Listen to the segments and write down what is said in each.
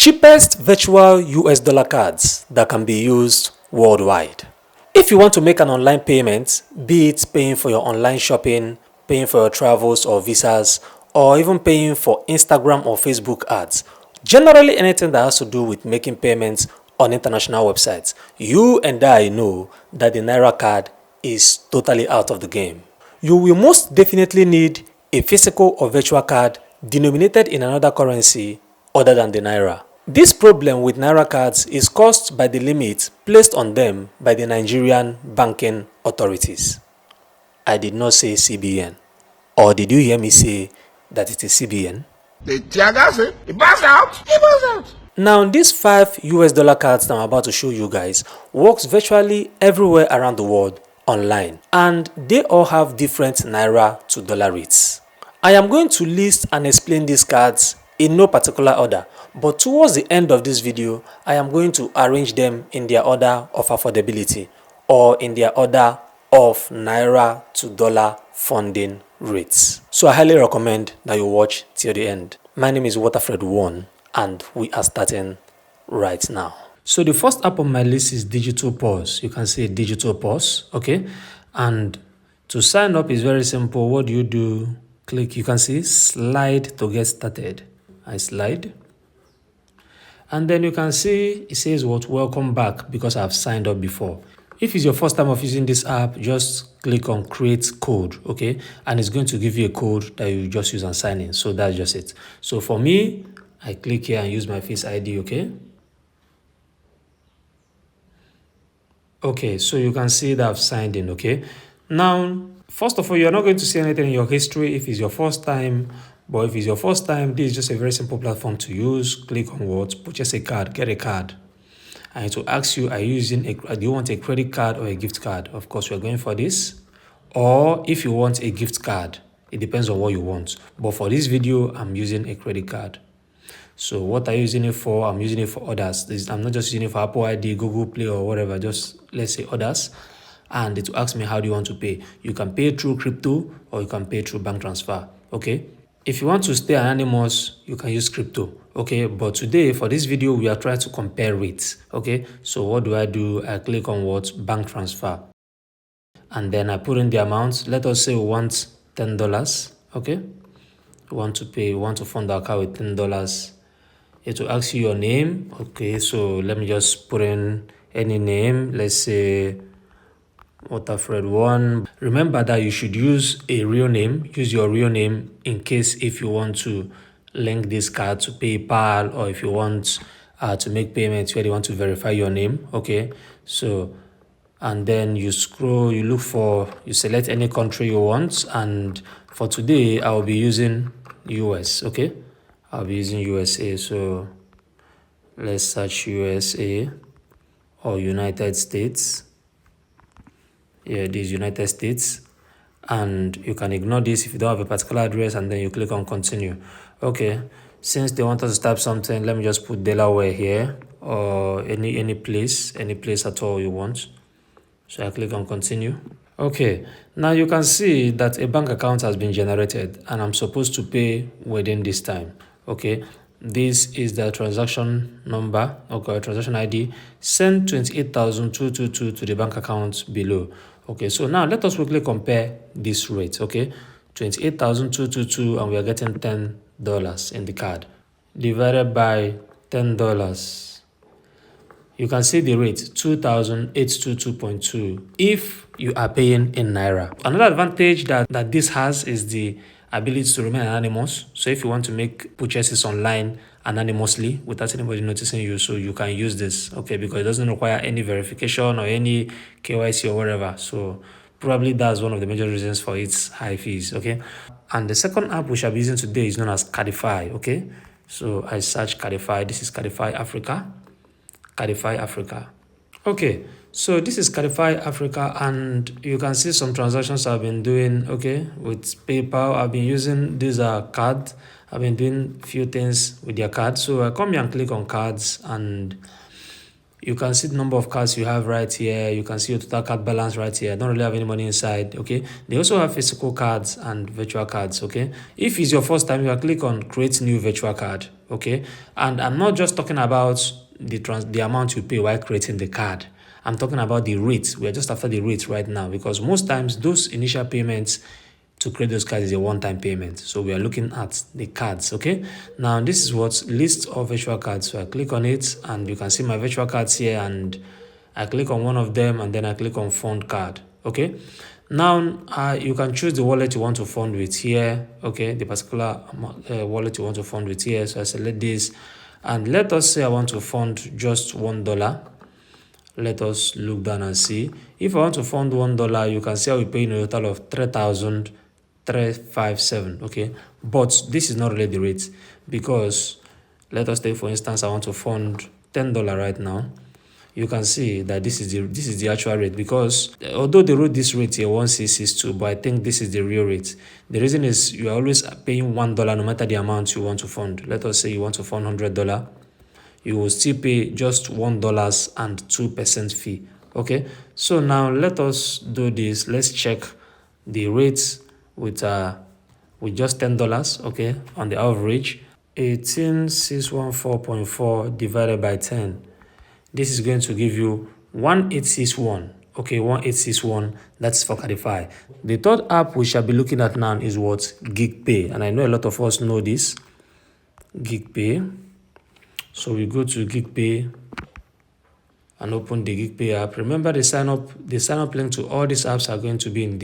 cheapest virtual US dollar cards that can be used worldwide. If you want to make an online payment, be it paying for your online shopping, paying for your travels or visas, or even paying for Instagram or Facebook ads, generally anything that has to do with making payments on international websites, you and I know that the Naira card is totally out of the game. You will most definitely need a physical or virtual card denominated in another currency other than the Naira. This problem with Naira cards is caused by the limit placed on them by the Nigerian banking authorities. I did not say CBN. Or did you hear me say that it is CBN? They tear gas it. It burst out. It burst out. Now, these 5 US dollar cards that I'm about to show you guys works virtually everywhere around the world online, and they all have different Naira to dollar rates. I am going to list and explain these cards in no particular order, but towards the end of this video, I am going to arrange them in their order of affordability or in their order of Naira to dollar funding rates. So I highly recommend that you watch till the end. My name is Waterfred1 and we are starting right now. So the first app on my list is Digital Pause. You can see Digital Pause, okay? And to sign up is very simple. What do? Click, you can see slide to get started. I slide. And then you can see it says what, welcome back, because I've signed up before. If it's your first time of using this app, just click on create code, okay? And it's going to give you a code that you just use and sign in. So that's just it. So for me, I click here and use my Face ID, okay? Okay, so you can see that I've signed in, okay? Now, first of all, you're not going to see anything in your history if it's your first time. But if it's your first time, this is just a very simple platform to use. Click on what? Purchase a card, get a card. And it will ask you, are you using do you want a credit card or a gift card? Of course, we're going for this. Or if you want a gift card, it depends on what you want. But for this video, I'm using a credit card. So what are you using it for? I'm using it for others. I'm not just using it for Apple ID, Google Play, or whatever. Just let's say others. And it will ask me, how do you want to pay? You can pay through crypto or you can pay through bank transfer. Okay. If you want to stay anonymous, you can use crypto, okay? But today, for this video, we are trying to compare rates, okay? So what do? I click on what? Bank transfer. And then I put in the amount. Let us say we want $10, okay? We want to fund our account with $10. It will ask you your name, okay? So let me just put in any name. Let's say Waterfred1. Remember that you should use a real name. Use your real name in case if you want to link this card to PayPal, or if you want to make payments where they want to verify your name. Okay, so and then you scroll, you select any country you want, and for today I will be using US. Okay, I'll be using USA. So let's search USA or United States. Yeah, this United States, and you can ignore this if you don't have a particular address, and then you click on continue. Okay, since they want us to type something, let me just put Delaware here, or any place at all you want. So I click on continue. Okay, now you can see that a bank account has been generated and I'm supposed to pay within this time. Okay, this is the transaction number, okay, transaction ID. Send 28,222 to the bank account below. Okay, so now let us quickly compare this rate. Okay, 28,222 and we are getting $10 in the card divided by $10. You can see the rate 2,822.2 if you are paying in Naira. Another advantage that this has is the ability to remain anonymous. So if you want to make purchases online anonymously without anybody noticing you, so you can use this, okay, because it doesn't require any verification or any KYC or whatever. So probably that's one of the major reasons for its high fees, okay. And the second app we shall be using today is known as Cify, okay. So I search Cify. This is Cify Africa. Cify Africa. Okay, so this is Cify Africa, and you can see some transactions I've been doing, okay, with PayPal. I've been using these cards. I've been doing a few things with their cards. So I come here and click on cards, and you can see the number of cards you have right here. You can see your total card balance right here. I don't really have any money inside, okay. They also have physical cards and virtual cards, okay. If it's your first time, you can click on create new virtual card, okay? And I'm not just talking about the amount you pay while creating the card. I'm talking about the rate. We're just after the rate right now, because most times those initial payments to create those cards is a one-time payment. So we are looking at the cards, okay? Now this is what list of virtual cards. So I click on it and you can see my virtual cards here, and I click on one of them and then I click on fund card, okay? Now you can choose the wallet you want to fund with here, okay? The particular wallet you want to fund with here. So I select this, and let us say I want to fund just $1. Let us look down and see. If I want to fund $1, you can see I will pay in a total of 3,357, okay? But this is not really the rate, because let us take for instance I want to fund $10 right now. You can see that this is the actual rate, because although they wrote this rate here 1662, but I think this is the real rate. The reason is you are always paying $1 no matter the amount you want to fund. Let us say you want to fund $100, you will still pay just $1.02 fee, okay? So now let us do this. Let's check the rates with just $10, okay, on the average. 18614.4 divided by 10. This is going to give you 1861. Okay, 1861. That's for Cify. The third app we shall be looking at now is what? GPay. And I know a lot of us know this. GPay. So we go to GPay and open the GPay app. Remember the sign up link to all these apps are going to be in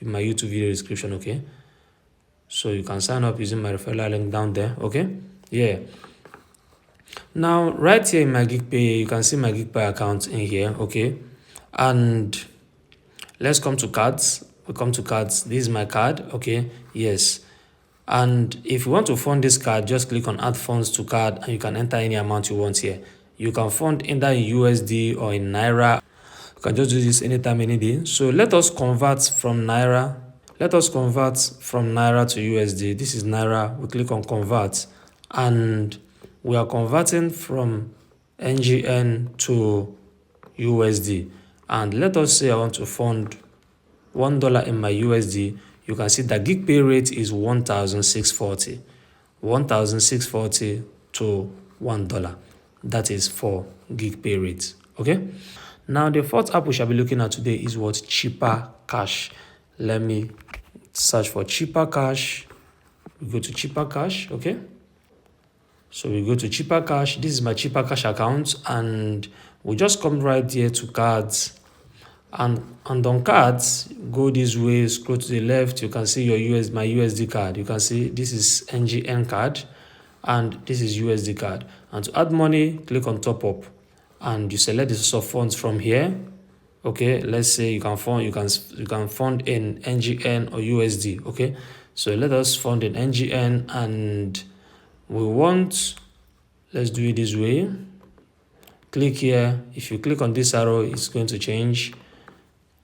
my YouTube video description, okay? So you can sign up using my referral link down there, okay? Yeah. Now, right here in my GPay, you can see my GPay account in here, okay? And let's come to cards. We come to cards. This is my card, okay? Yes. And if you want to fund this card, just click on add funds to card and you can enter any amount you want here. You can fund either in USD or in Naira. You can just do this anytime, any day. So let us convert from Naira. Let us convert from Naira to USD. This is Naira. We click on convert, and we are converting from NGN to USD. And let us say I want to fund $1 in my USD. You can see the GPay rate is 1,640. 1,640 to $1. That is for GPay rate. Okay. Now the fourth app we shall be looking at today is what? Cheaper Cash. Let me search for Cheaper Cash. We go to Cheaper Cash. Okay. So we go to Cheaper Cash. This is my Cheaper Cash account, and we just come right here to cards. And on cards, go this way, scroll to the left, you can see my USD card. You can see this is NGN card and this is USD card. And to add money, click on top up and you select the source of funds from here. Okay, let's say you can fund in NGN or USD. Okay, so let us fund in NGN, and let's do it this way. Click here. If you click on this arrow, it's going to change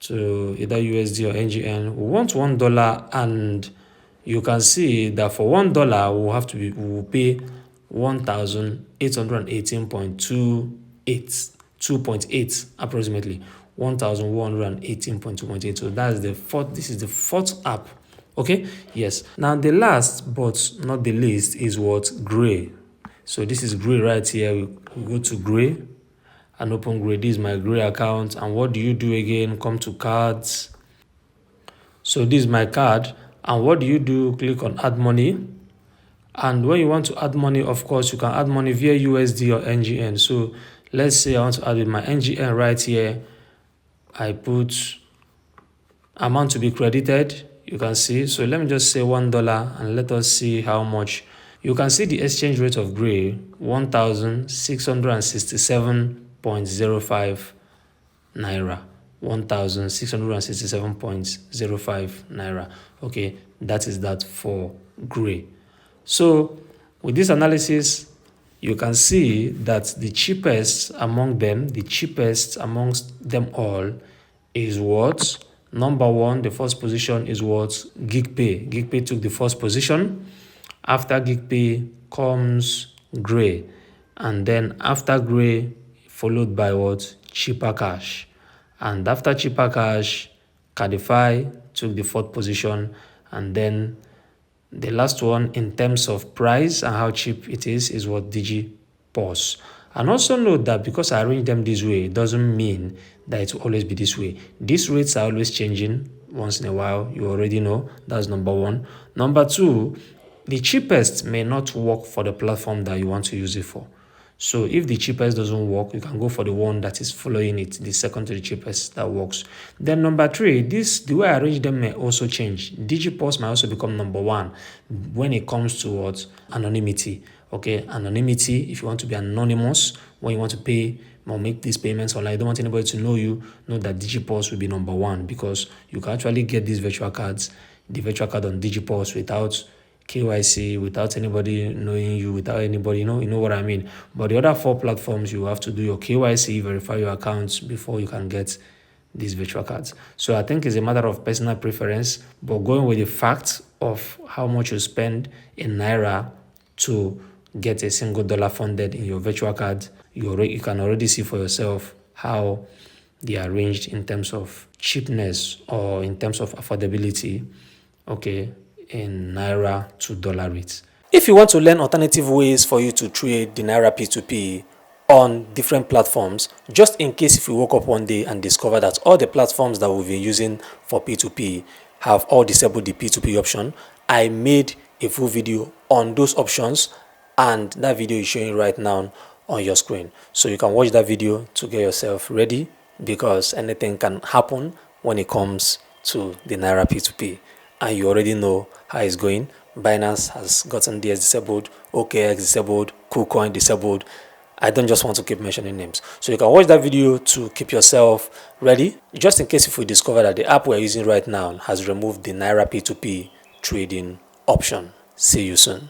to either USD or NGN. We want $1, and you can see that for $1 we will pay 1,818.28 approximately 1,118.2.8. So that's the fourth. This is the fourth app. Okay, yes. Now the last but not the least is what? Gray. So this is Gray right here. We go to Gray and open Gray. This is my Gray account. And what do you do again? Come to cards. So this is my card. And what do you do? Click on add money. And when you want to add money, of course, you can add money via USD or NGN. So let's say I want to add with my NGN right here. I put amount to be credited. You can see. So let me just say $1 and let us see how much. You can see the exchange rate of Gray, 1,667.05 Naira. 1,667.05 Naira. Okay, that is that for Gray. So with this analysis, you can see that the cheapest amongst them all is what? Number one, the first position is what? GPay. GPay took the first position. After GPay comes Gray. And then after Gray, followed by what? Cheaper Cash. And after Cheaper Cash, Cify took the fourth position. And then The last one in terms of price and how cheap it is what DigiPulse. And also note that because I arrange them this way, it doesn't mean that it will always be this way. These rates are always changing once in a while. You already know. That's number one. Number two, the cheapest may not work for the platform that you want to use it for. So if the cheapest doesn't work, you can go for the one that is following it, the second to the cheapest that works. Then number three, the way I arrange them may also change. DigiPulse might also become number one when it comes to what? Anonymity. Okay, anonymity, if you want to be anonymous, when you want to pay or make these payments online, you don't want anybody to know that DigiPulse will be number one, because you can actually get these virtual cards, the virtual card on DigiPulse without KYC, without anybody knowing you, without anybody, you know what I mean. But the other four platforms, you have to do your KYC, verify your accounts before you can get these virtual cards. So I think it's a matter of personal preference, but going with the fact of how much you spend in Naira to get a single dollar funded in your virtual card, you can already see for yourself how they are arranged in terms of cheapness or in terms of affordability, okay, in Naira to dollar rates. If you want to learn alternative ways for you to trade the Naira P2P on different platforms, just in case if you woke up one day and discover that all the platforms that we've been using for P2P have all disabled the P2P option, I made a full video on those options, and that video is showing right now on your screen. So you can watch that video to get yourself ready, because anything can happen when it comes to the Naira P2P. And you already know how it's going. Binance has gotten DS disabled, OKX disabled, KuCoin disabled. I don't just want to keep mentioning names. So you can watch that video to keep yourself ready, just in case if we discover that the app we're using right now has removed the Naira P2P trading option. See you soon.